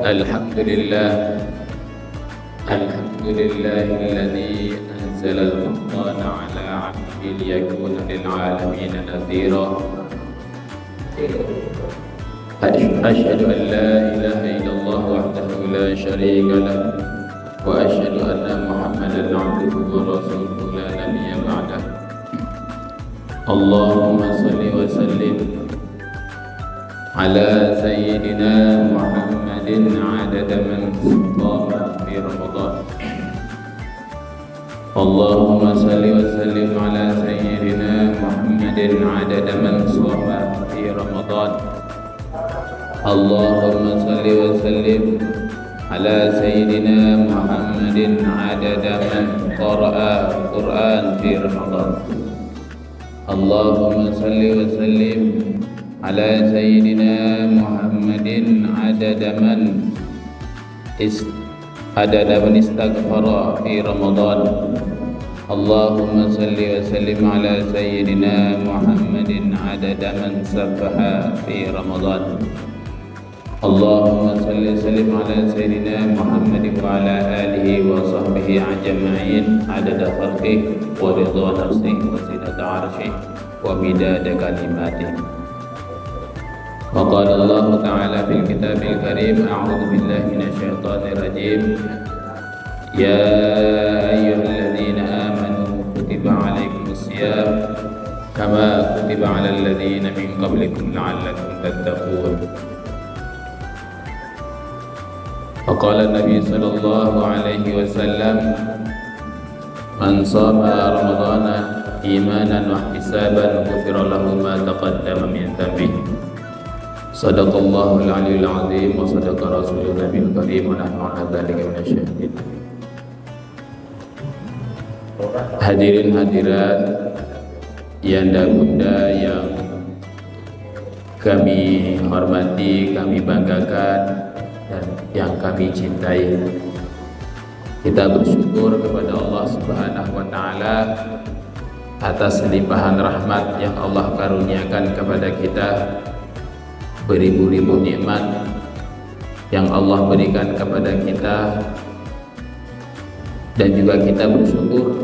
Alhamdulillah, alhamdulillahilladzi anzala al-furqana ala 'abdihi liyakuna lil 'alamin nadhira. Asyhadu an la ilaha illallah wahdahu la syarika lah wa asyhadu anna Muhammadan 'abduhu wa rasuluhu la nabiyya ba'dah. Allahumma shalli wa sallim ala sayyidina Muhammadin 'adada man qama fi Ramadan. Allahumma shalli wa sallim ala sayyidina Muhammadin 'adada man qama fi Ramadan. Allahumma shalli wa sallim ala sayyidina Muhammadin 'adada man qara'a Qur'an fi Ramadan. Allahumma shalli wa sallim ala sayyidina Muhammadin adada man istaghfara fi Ramadan. Allahumma salli wa sallim ala sayyidina Muhammadin adada man sabbaha fi Ramadan. Allahumma salli wa sallim ala sayyidina Muhammadin wa ala alihi wa sahbihi ajma'in adada khalqihi wa ridha nafsihi wa zinata 'arsyihi wa midada kalimatihi. وقال الله تعالى في الكتاب الكريم أعوذ بالله من الشيطان الرجيم يا أيها الذين آمنوا كتب عليكم الصيام كما كتب على الذين من قبلكم لعلكم تتقون. وقال النبي صلى الله عليه وسلم من صام رمضان إيمانا واحتسابا غفر له ما تقدم من ذنبه. Sadaqallahul aliyyul azim wa sadaqa rasulun nabiyul karim wa nahnu ala dzalika minasyahidin. Hadirin hadirat yanda bunda yang kami hormati, kami banggakan dan yang kami cintai, kita bersyukur kepada Allah Subhanahu wa taala atas limpahan rahmat yang Allah karuniakan kepada kita, beribu-ribu nikmat yang Allah berikan kepada kita, dan juga kita bersyukur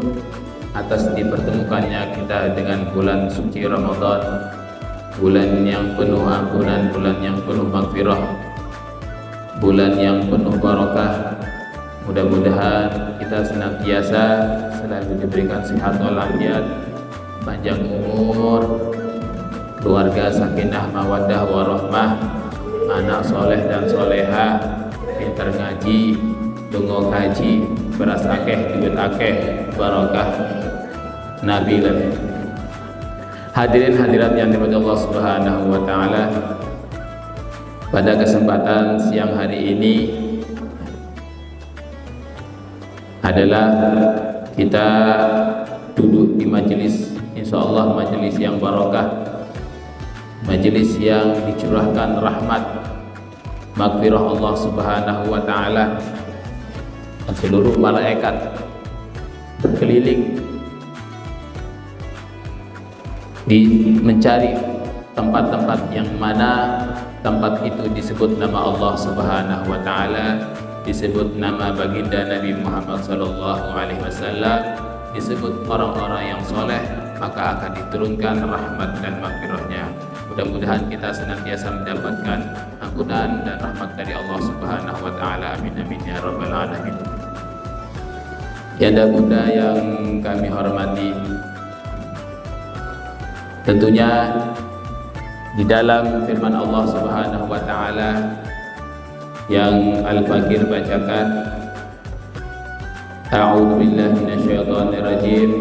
atas dipertemukannya kita dengan bulan suci Ramadan, bulan yang penuh ampunan, bulan yang penuh maghfirah, bulan yang penuh barakah. Mudah-mudahan kita senantiasa selalu diberikan sehat walafiat, panjang umur, keluarga sakinah mawaddah warahmah, anak soleh dan soleha, pintar ngaji, dungo haji, beras akeh, duit akeh, barakah nabilah. Hadirin hadirat yang dimuliakan Allah Subhanahu wa taala, pada kesempatan siang hari ini adalah kita duduk di majelis, insyaallah majelis yang barakah, majelis yang dicurahkan rahmat maghfirah Allah Subhanahu wa taala, dan seluruh malaikat berkeliling mencari tempat-tempat yang mana tempat itu disebut nama Allah Subhanahu wa taala, disebut nama baginda Nabi Muhammad sallallahu alaihi wasallam, disebut orang-orang yang soleh, maka akan diturunkan rahmat dan maghfirahnya. Mudah-mudahan kita senantiasa mendapatkan ampunan dan rahmat dari Allah Subhanahu wa taala. Amin amin ya rabbal alamin. Yanda bunda yang kami hormati, tentunya di dalam firman Allah Subhanahu wa taala yang Al-Fakir bacakan, A'udzu billahi minasyaitonir rajim.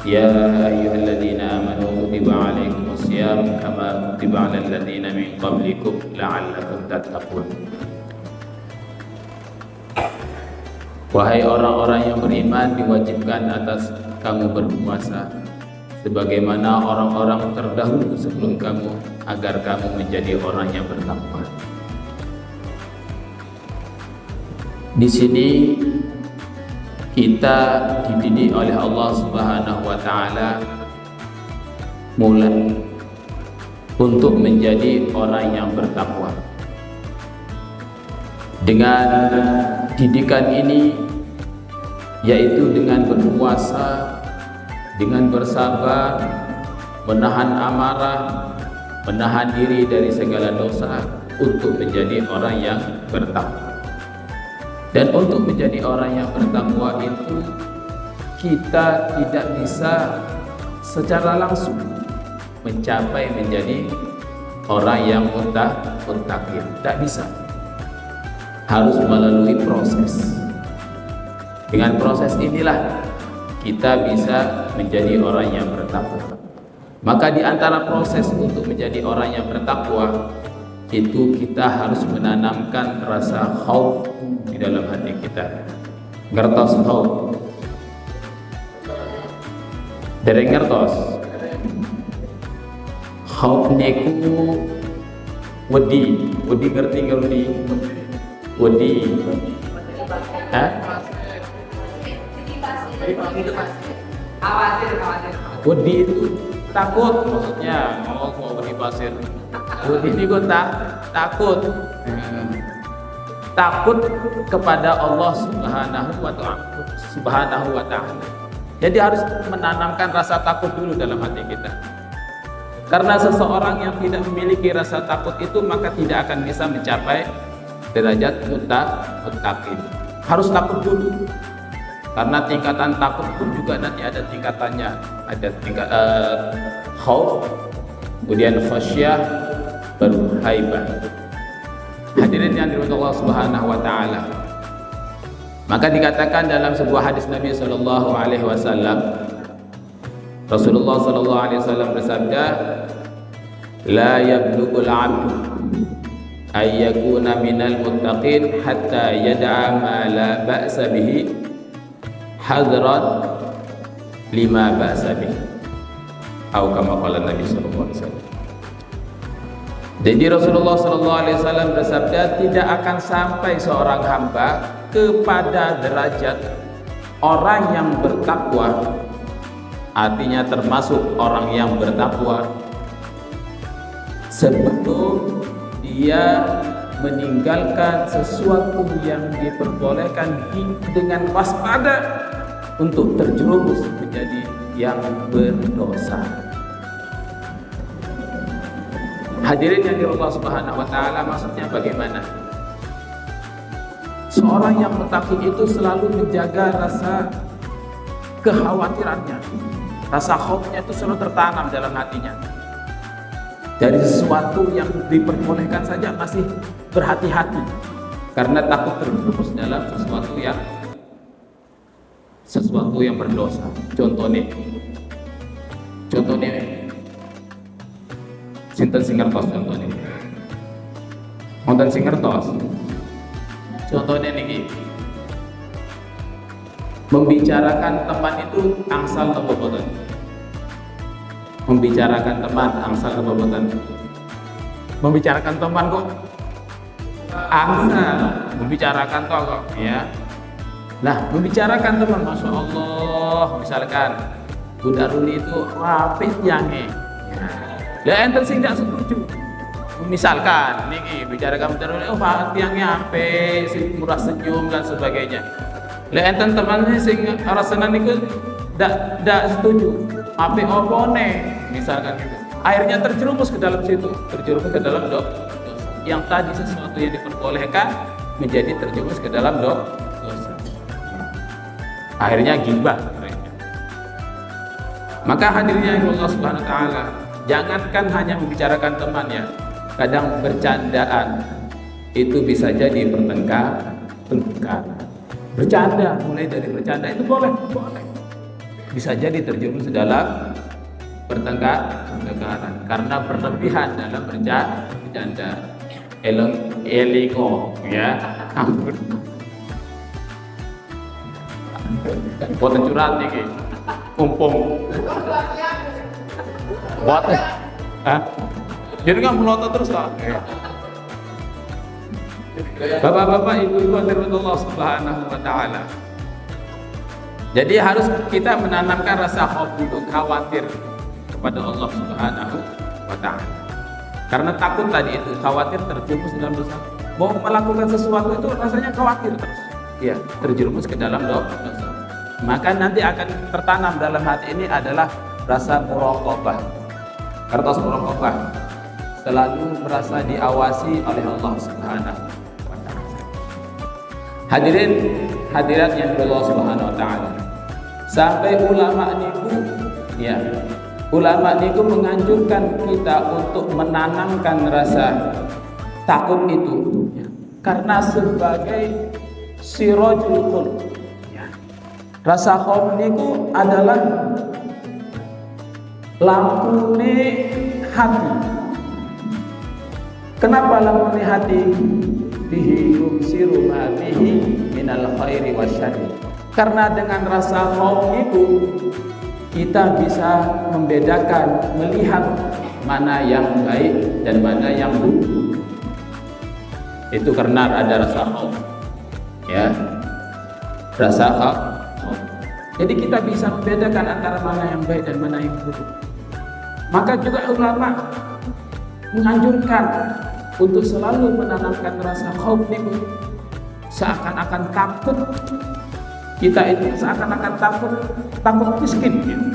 Ya ayyuhalladzina amanu kutiba 'alaikumus syiyam kama kutiba 'alal ladzina min qablikum la'allakum tattaqun. Wahai orang-orang yang beriman, diwajibkan atas kamu berpuasa sebagaimana orang-orang terdahulu sebelum kamu, agar kamu menjadi orang yang bertakwa. Di sini kita dididik oleh Allah Subhanahu wa taala mulai untuk menjadi orang yang bertakwa. Dengan didikan ini, yaitu dengan berpuasa, dengan bersabar, menahan amarah, menahan diri dari segala dosa, untuk menjadi orang yang bertakwa. Dan untuk menjadi orang yang bertakwa itu, kita tidak bisa secara langsung mencapai menjadi orang yang muttaqin. Tidak bisa. Harus melalui proses. Dengan proses inilah kita bisa menjadi orang yang bertakwa. Maka di antara proses untuk menjadi orang yang bertakwa itu kita harus menanamkan rasa khauf di dalam hati kita. Ngertos khauf? Dereng ngertos? Khauf niku wedi ngerti ngerti? Wedi. Hah? Wedi itu takut, maksudnya mau wedi pasir. Wedi itu takut kepada Allah Subhanahu wa ta'ala. Jadi harus menanamkan rasa takut dulu dalam hati kita. Karena seseorang yang tidak memiliki rasa takut itu maka tidak akan bisa mencapai derajat muttaqin. Harus takut dulu. Karena tingkatan takut pun juga nanti ada tingkatannya. Ada tingkat khauf, kemudian khasyah, baru haibah. Hadirin yang dirahmati Allah Subhanahu wa taala. Maka dikatakan dalam sebuah hadis Nabi sallallahu alaihi wasallam, Rasulullah sallallahu alaihi wasallam bersabda, "La yablughul 'abdu ay yakuna minal muttaqin hatta yad'a ma la ba'sa bihi hadran lima ba'sa bihi." Atau kama qala Nabi sallallahu alaihi wasallam. Jadi Rasulullah sallallahu alaihi wasallam bersabda, tidak akan sampai seorang hamba kepada derajat orang yang bertakwa, artinya termasuk orang yang bertakwa, sebelum dia meninggalkan sesuatu yang diperbolehkan dengan waspada untuk terjerumus menjadi yang berdosa. Hadirin yang dirahmati Allah Subhanahu wa taala, maksudnya bagaimana? Seorang yang muttaqin itu selalu menjaga rasa kekhawatirannya. Rasa khaufnya itu selalu tertanam dalam hatinya. Dari sesuatu yang diperbolehkan saja masih berhati-hati karena takut terjerumus dalam sesuatu yang berdosa. Contohnya sinten sing ngertos contohnya. Wonten sing ngertos. Contohnya niki. Membicarakan teman itu angsal apa boten? Membicarakan teman angsal apa boten? Membicarakan teman kok angsal, membicarakan toh kok ya. Nah, membicarakan teman, Masya Allah, misalkan Bunda Ruli itu rapih yange. Lah enten sing tidak setuju. Misalkan niki bicarakan Bunda Ruli, oh tiangnya apik, sing murah senyum dan sebagainya. Lah enten temannya sing ora seneng niku ndak setuju. Apik opone, misalkan gitu. Akhirnya terjerumus ke dalam situ, terjerumus ke dalam dosa. Yang tadi sesuatu yang diperbolehkan menjadi terjerumus ke dalam dosa. Akhirnya ghibah. Maka hadirnya Allah Subhanahu wa taala, jangankan hanya membicarakan teman ya, kadang bercandaan itu bisa jadi pertengkaran. Bercanda, mulai dari bercanda itu boleh. Bisa jadi terjerumus dalam pertengkaran karena berlebihan dalam bercanda. Elingo ya. Boten curhat niki. Umpung. Buat jadi nggak melotot terus kok. Bapak-bapak, ibu-ibu dirahmati Allah Subhanahu wa taala. Jadi harus kita menanamkan rasa khauf dulu, khawatir kepada Allah Subhanahu wa taala. Karena takut tadi itu, khawatir terjerumus dalam dosa. Mau melakukan sesuatu itu rasanya khawatir terus. Ya, terjerumus ke dalam dosa. Maka nanti akan tertanam dalam hati ini adalah rasa muraqabah. Kertas muraqabah selalu merasa diawasi oleh Allah Subhanahu wa taala. Hadirin hadirat yang Allah Subhanahu wa taala. Sampai ulama niku ya, ulama niku menganjurkan kita untuk menanamkan rasa takut itu ya, karena sebagai sirajul qulub ya. Rasa khauf niku adalah lampune hati. Kenapa lampune hati? Bihi yubsiru ma bihi minal khairi wasyarri. Karena dengan rasa khauf itu kita bisa membedakan, melihat mana yang baik dan mana yang buruk. Itu karena ada rasa khauf. Ya. Rasa khauf. Jadi kita bisa membedakan antara mana yang baik dan mana yang buruk. Maka juga ulama menganjurkan untuk selalu menanamkan rasa khauf itu, seakan-akan takut. Kita itu seakan-akan takut miskin gitu.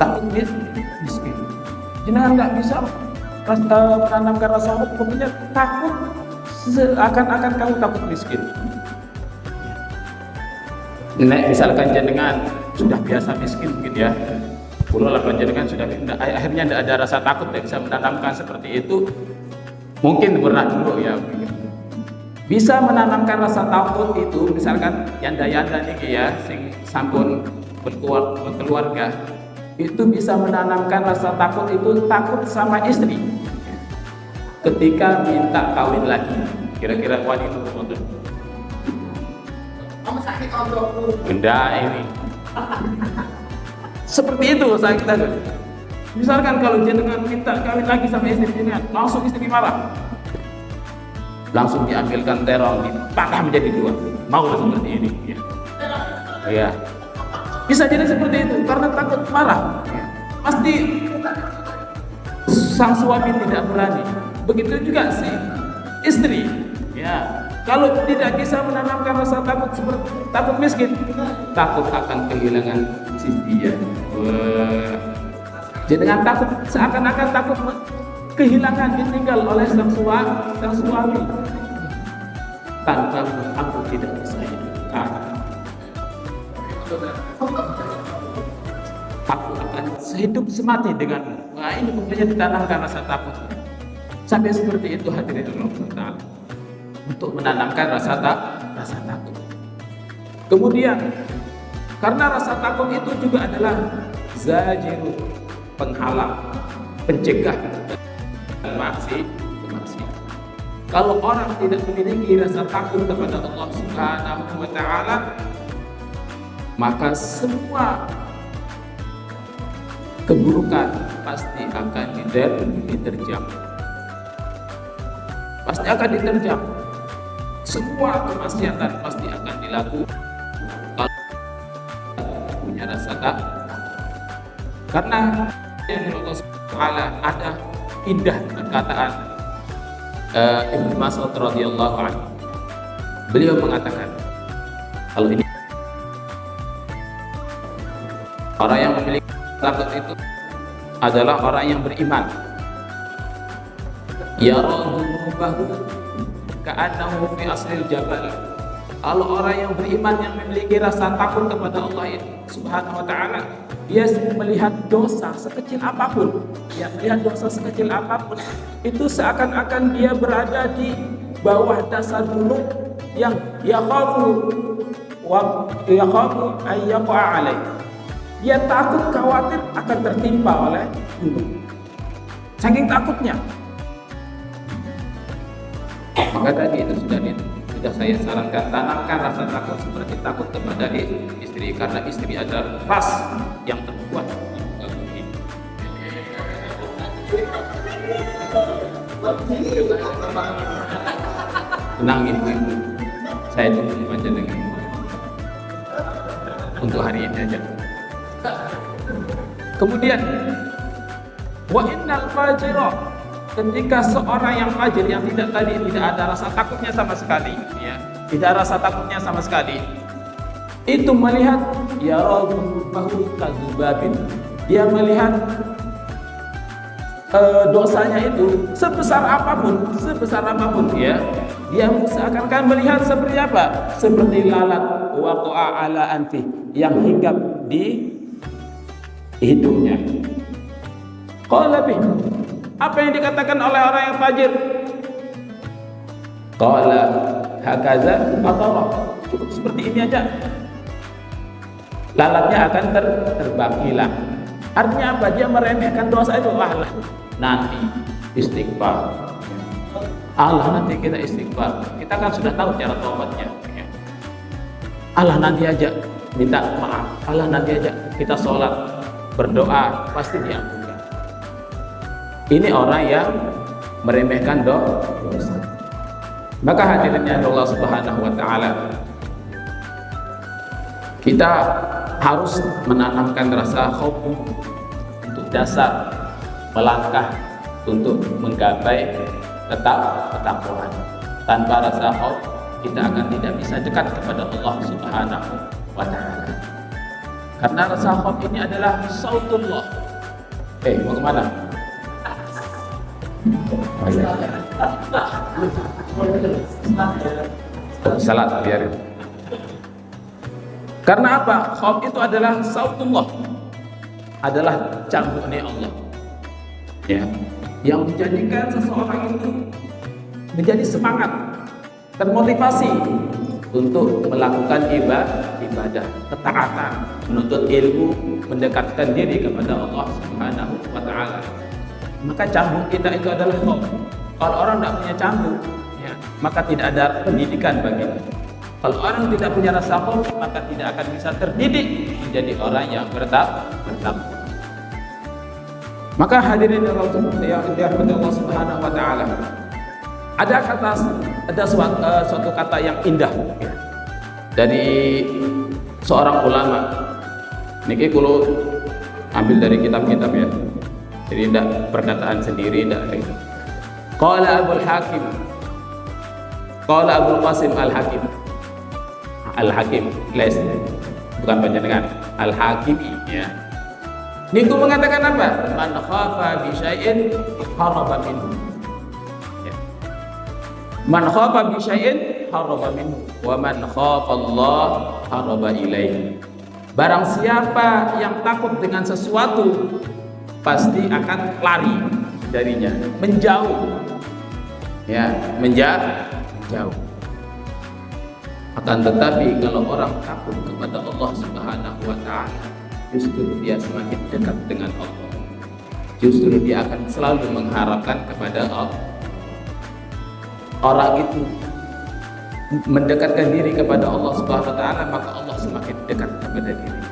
Takut miskin. Jangan nggak bisa menanamkan rasa khauf, pokoknya takut seakan-akan kamu takut miskin. Misalkan jenengan sudah biasa miskin mungkin ya, pulau lapan jenengan sudah akhirnya tidak ada rasa takut, tidak bisa menanamkan seperti itu. Mungkin pernah dulu ya, bisa menanamkan rasa takut itu. Misalkan yanda-yanda nih ya, sing sampun berkeluarga, itu bisa menanamkan rasa takut itu, takut sama istri ketika minta kawin lagi. Kira-kira wanita itu benda ini seperti itu saya kita. Misalkan kalau jenengan minta kawin lagi sama istri jenengan, langsung istri marah, langsung diambilkan terong, dipatah menjadi dua. Mau seperti ini ya. Ya. Bisa jadi seperti itu karena takut marah ya. Pasti sang suami tidak berani. Begitu juga si istri ya. Kalau tidak bisa menanamkan rasa takut seperti takut miskin, takut akan kehilangan si dia. Jangan takut seakan-akan takut kehilangan, ditinggal oleh sang suami. Tanpa aku tidak bisa hidup. Aku akan hidup semati denganmu. Nah, ini mempunyai ditanamkan rasa takut. Sampai seperti itu hadirin Allah Ta'ala. Untuk menanamkan rasa takut. Kemudian karena rasa takut itu juga adalah zajirun, penghalang, pencegah kemaksiatan. Kalau orang tidak memiliki rasa takut kepada Allah Subhanahu wa taala, maka semua keburukan pasti akan diterjang. Pasti akan diterjang. Semua kemaksiatan pasti akan dilakukan kalau punya rasa takut. Karena Allah Taala ada indah perkataan Ibnu Mas'ud radhiyallahu anhu. Beliau mengatakan, kalau ini orang yang memiliki takut itu adalah orang yang beriman. Ya Rabbuhu ka'annahu fi aslil jabal. Kalau orang yang beriman yang memiliki rasa takut kepada Allah Subhanahu wa taala, dia melihat dosa sekecil apapun, ya, melihat dosa sekecil apapun itu seakan-akan dia berada di bawah dasar gunung yang yakhafu ayyaqa alaih. Dia takut, khawatir akan tertimpa oleh gunung. Saking takutnya. Maka tadi itu sudah saya sarankan, tanamkan rasa takut seperti takut kepada istri, karena istri adalah ras yang terkuat. Tenang ibu-ibu, saya tunggu aja dengan untuk hari ini aja. Kemudian wa innal fajira ketika seorang yang fajir yang tidak ada rasa takutnya sama sekali, ya, tidak ada rasa takutnya sama sekali, itu melihat ya rabbahu kadzubabin, dia melihat dosanya itu sebesar apapun, ya, dia seakan-akan melihat seperti apa? Seperti lalat waqa'a ala anfi, yang hinggap di hidungnya. Qala bih, apa yang dikatakan oleh orang yang fajir? Qala hakaza atara, cukup seperti ini aja, lalatnya akan terbang hilang. Artinya apa? Dia meremehkan dosa itu. Allah nanti istighfar, Allah nanti kita istighfar, kita kan sudah tahu cara taubatnya, ya. Allah nanti aja minta maaf, Allah nanti aja kita sholat berdoa pasti diampuni. Ini orang yang meremehkan dosa. Maka hadirinnya Allah Subhanahu wa taala, kita harus menanamkan rasa khauf untuk dasar melangkah untuk menggapai ketakwaan. Tanpa rasa khauf kita akan tidak bisa dekat kepada Allah Subhanahu wa taala. Karena rasa khauf ini adalah sautullah. Mau kemana? Salat biarin. Karena apa? Khauf itu adalah sautullah, adalah cambuknya Allah, ya, yang menjadikan seseorang itu menjadi semangat, termotivasi untuk melakukan ibadah, ketaatan, menuntut ilmu, mendekatkan diri kepada Allah Subhanahu wa taala. Maka cambuk kita itu adalah khauf. Kalau orang tidak punya cambuk, ya, maka tidak ada pendidikan baginya. Kalau orang tidak punya rasa khauf, maka tidak akan bisa terdidik menjadi orang yang bertakwa. Maka hadirin yang dirahmati Allah Subhanahu wa taala, ada suatu kata yang indah, ya, dari seorang ulama. Niki kulo ambil dari kitab-kitab, ya. Jadi tidak perkataan sendiri, tidak. Qala Abul Hakim, qala Abul Qasim Al-Hakim, les, bukan panjenengan, Al-Hakimi, ya. Niku mengatakan apa? Man khafa bi syai'in haraba minhu. Ya. Man khafa bi syai'in haraba minhu wa man khafa Allah haraba ilaihi. Barang siapa yang takut dengan sesuatu pasti akan lari darinya, menjauh. Ya, menjauh. Akan tetapi kalau orang takut kepada Allah Subhanahu wa taala, justru dia semakin dekat dengan Allah. Justru dia akan selalu mengharapkan kepada Allah. Orang itu mendekatkan diri kepada Allah Subhanahu wa taala, maka Allah semakin dekat kepada diri.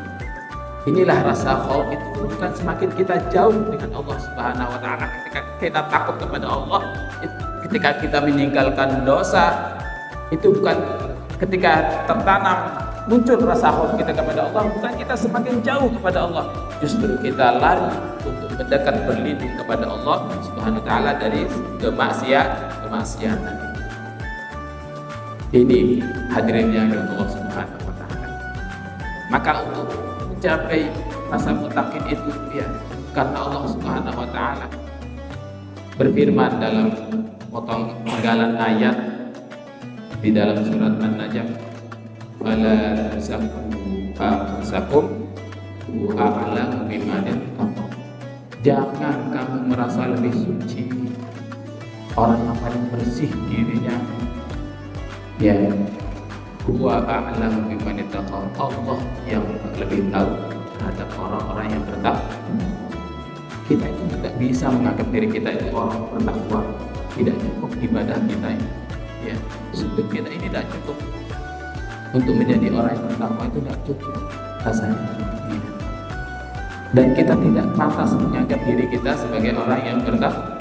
Inilah rasa khauf itu, bukan semakin kita jauh dengan Allah Subhanahu wa taala ketika kita takut kepada Allah, ketika kita meninggalkan dosa, itu bukan ketika tertanam muncul rasa khauf kita kepada Allah, bukan kita semakin jauh kepada Allah, justru kita lari untuk mendekat berlindung kepada Allah Subhanahu wa taala dari kemaksiatan. Ini hadirin yang Allah Subhanahu wa taala. Maka untuk mencapai rasa mutakin itu, ya, karena Allah Subhanahu wa taala berfirman dalam potong penggalan ayat di dalam surat An-Najm, "Fala tuzakku a'lamu biman yattaqun." Jangan kamu merasa lebih suci, orang yang paling bersih dirinya, ya, huwa a'lamu biman yattaqun. Allah yang lebih tahu terhadap orang-orang yang bertakwa. Kita itu tidak bisa menganggap diri kita itu orang bertakwa. Tidak cukup ibadah kita ini, ya, sudut kita ini tidak cukup untuk menjadi orang yang bertakwa, itu tidak cukup rasanya, ya. Dan kita tidak pantas menganggap diri kita sebagai orang yang bertakwa.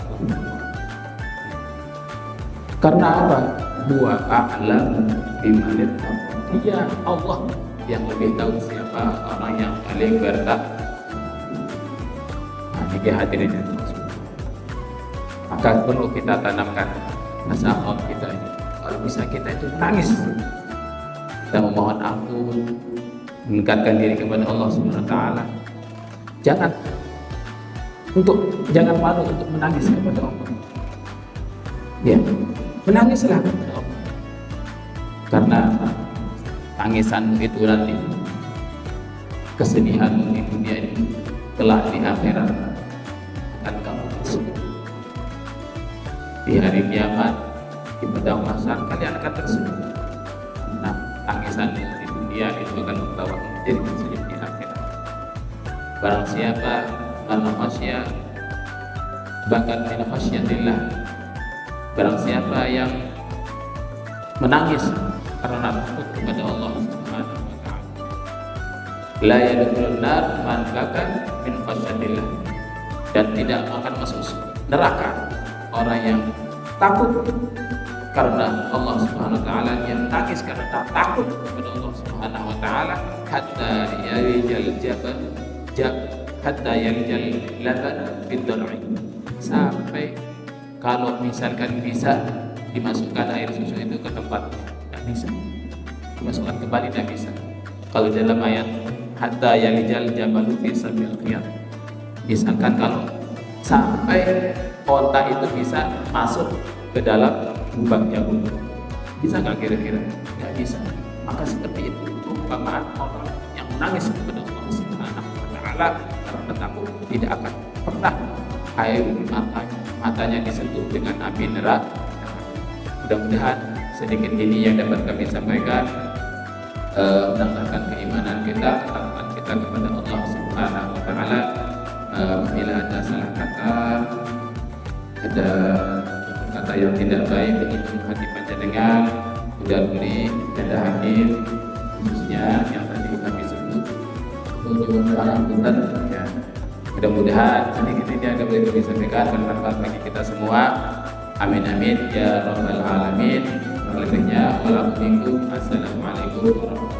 Karena apa? Huwa a'lamu biman yattaqun. Dia Allah yang lebih tahu siapa orang yang paling bertakwa. Nah, ini hadirin. maka perlu kita tanamkan rasa khauf kita ini. Kalau bisa kita itu menangis, kita memohon ampun, mendekatkan diri kepada Allah Subhanahu wa taala. Jangan malu untuk menangis kepada Allah. Ya, menangislah kepada Allah. Karena tangisan itu nanti, kesedihan di dunia ini kelak di akhirat akan kamu tersenyum. Di hari kiamat, di padang mahsyar kalian akan tersenyum. Nah, tangisan di dunia itu akan membawa menjadi tersenyum di akhirat. Barang siapa man khasya bakat min khasyatillah, barang siapa yang menangis karena takut kepada Allah Subhanahu wa taala, la yadkhulun nar man bakat min khasyatillah, dan tidak akan masuk neraka orang yang takut karena Allah Subhanahu wa taala, yang menangis karena takut kepada Allah Subhanahu wa taala, hatta yalijal laban fid dar'i, sampai kalau misalkan bisa dimasukkan air susu itu ke tempat, tidak bisa dimasukkan kembali, tidak bisa. Kalau dalam ayat hatta yalijal jabalu fi sabil khiyat, misalkan kalau sampai onta itu bisa masuk ke dalam lubangnya gunung, bisa nggak kira-kira? Nggak bisa. Maka seperti itu perumpamaan orang yang menangis kepada Allah Subhanahu wa taala karena takut, tidak akan pernah air matanya disentuh dengan api neraka. Mudah-mudahan sedikit ini yang dapat kami sampaikan, menambahkan keimanan kita, ketakwaan kita kepada Allah Subhanahu wa taala. Bila ada salah kata, ada kata yang tidak baik menyinggung hati panjenengan, udah beli dada hadir, khususnya yang tadi kami sebut untuk pengapunten ya. Mudah-mudahan sedikit ini yang dapat kami sampaikan bermanfaat bagi kita semua. Amin amin ya rabbal alamin. Assalamualaikum warahmatullahi wabarakatuh.